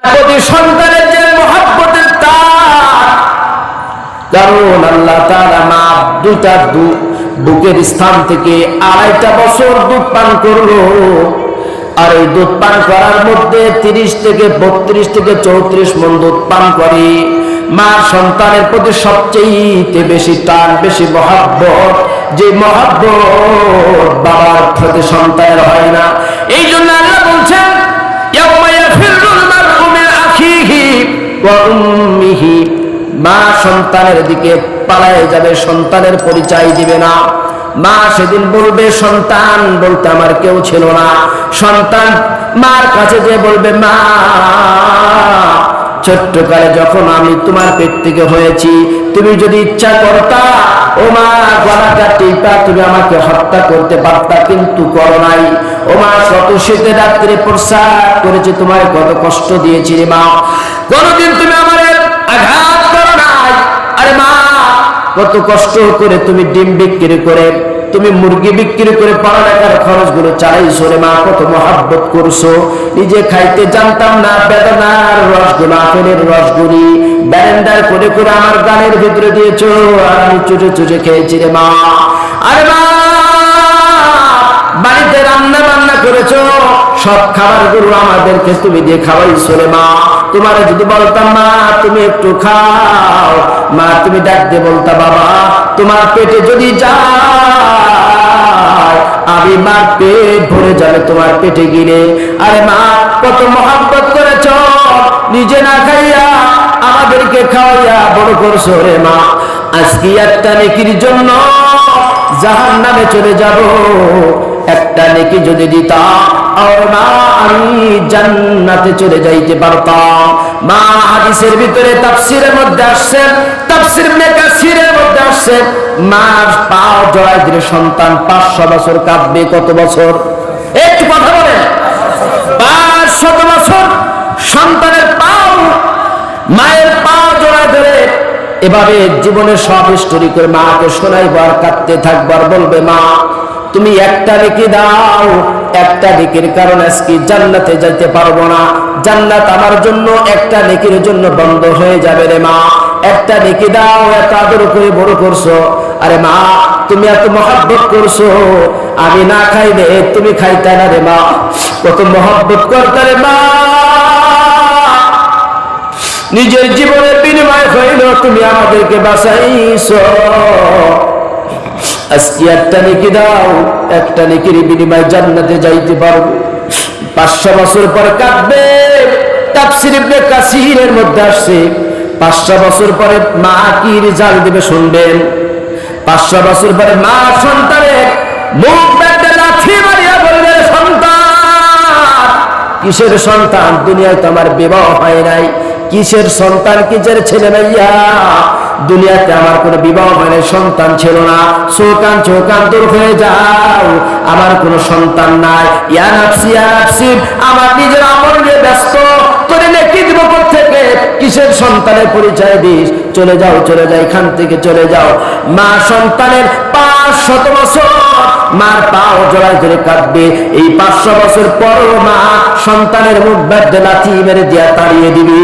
প্রতি সন্তানের যে মহব্বতের তার, কারণ আল্লাহ তাআলা মা দুটা বুকের স্থান থেকে 2.5 বছর দুধ পান করলো। আর এই দুধ পান করার মধ্যে 30 থেকে 32 থেকে 34 মণ দুধ পান করে। মা সন্তানের প্রতি সবচেয়ে বেশি টান, বেশি মহব্বত, যে মহব্বত বাবার প্রতি সন্তানের হয় না। এই জন্য আল্লাহ বলছেন ইয়াউমা ইয়াফিরুল মারউ মিন আখিহি ওয়া উম্মিহি, মা সন্তানের দিকে পালায়ে যাবে, সন্তানের পরিচয় দিবে না। মা সেদিন বলবে সন্তান বলতে আমার কেউ ছিল না। সন্তান মার কাছে যে বলবে মা, ছোট্টকালে যখন আমি তোমার পেট থেকে হয়েছি, তুমি যদি ইচ্ছা করতা ও মা গলাটা টিপা তুমি আমাকে হত্যা করতে পারতা, কিন্তু করো নাই। ও মা কত শীতে রাত্রে প্রসাদ করেছি, তোমার কত কষ্ট দিয়েছি রে মা, কোনদিন তুমি আমার আঘাত করো নাই। আরে মা কত কষ্ট করে তুমি ডিম বিক্রি করে, তুমি মুরগি বিক্রি করে পড়ালেখার খরচগুলো চালাইছো রে মা, কত মহব্বত করছো। নিজে খাইতে জানতাম না বেদনার রসগুলো, আপেলের রসগুলি ব্যারেন্ডার করে করে আমার গালের ভিতরে দিয়েছো, আর আমি চুষে চুষে খেয়েছি রে মা। আরে মা বাড়িতে রান্না বান্না করেছো, সব খাবারগুলো আমাদেরকে তুমি দিয়ে খাওয়াইছো রে মা। তোমার যদি বলতাম মা তুমি একটু খাও, মা তুমি ডাক দিয়ে বলতা বাবা তোমার পেটে যদি যায় আমি মার পেট ভরে যাবে তোমার পেটে গিলে। আরে মা কত মহব্বত করেছো, নিজে না খাইয়া আমাদেরকে খাওয়াইয়া বড় করছো রে মা। আজকে একটা নেকির জন্য জাহান্নামে চলে যাব, একটা নেকি যদি দিতাম আর মা আমি জান্নাতে চলে যাইতে পারতাম। মা হাদিসের ভিতরে তাফসীরের মধ্যে আসছে, তাফসীর ইবনে কাসিরের মধ্যে আসছে, মার পা জড়ায় দিলে সন্তান 500 বছর কাঁদবে। কত বছর? একটু কথা বলেন। 500 বছর সন্তানের পাও, মায়ের পা জড়ায় ধরে এভাবে জীবনের সব স্টোরি করে মাকে শোনাইব, আর কাঁদতে থাকবো, আর বলবে মা তুমি একটা নেকি দাও, একটা নেকির কারণে আজকে জান্নাতে যাইতে পারবো না, জান্নাত আমার জন্য একটা নেকির জন্য বন্ধ হয়ে যাবে রে মা, একটা নেকি দাও, এত আদর করে বড় করছো। আরে মা তুমি এত মহব্বত করছো, আমি না খাইলে তুমি খাইতে না রে মা, কত মহব্বত করতে রে মা। নিজের জীবনের বিনিময় হইল তুমি আমাদেরকে বাঁচাইছো। আজকে একটা নেকি দাও, একটা নেকির বিনিময়ে জান্নাতে যাইতে পারবো। 500 বছর পরে কাঁদবে। তাফসীর ইবনে কাসিরের মধ্যে আসছে 500 বছর পরে মা কি রেজাল্ট দিবে শুনবেন। 500 বছর পরে মা সন্তানের মুখ বেঁধে লাথি মারিয়া বলবে সন্তান, কিসের সন্তান? দুনিয়ায় তো আমার বিবাহ হয় নাই, কিসের সন্তান, কিসের ছেলে মাইয়া? দুনিয়াতে আমার কোনো বিবাহ হয় নাই, সন্তান ছিল না, চোখান দূর হয়ে যাও, আমার কোনো সন্তান নাই। ইয়া নাফসি ইয়া নাফসি, আমার নিজের আমল নিয়ে ব্যস্ত, তোরে নেকি দিব থেকে, কিসের সন্তানের পরিচয় দিস? চলে যাও, চলে যাও, এখান থেকে চলে যাও। মা সন্তানের 500 বছর মার পাও জড়ায় ধরে কাঁদবে। এই 500 বছর পরও মা সন্তানের মুখ বেঁধে লাথি মেরে দিয়া তাড়িয়ে দিবি।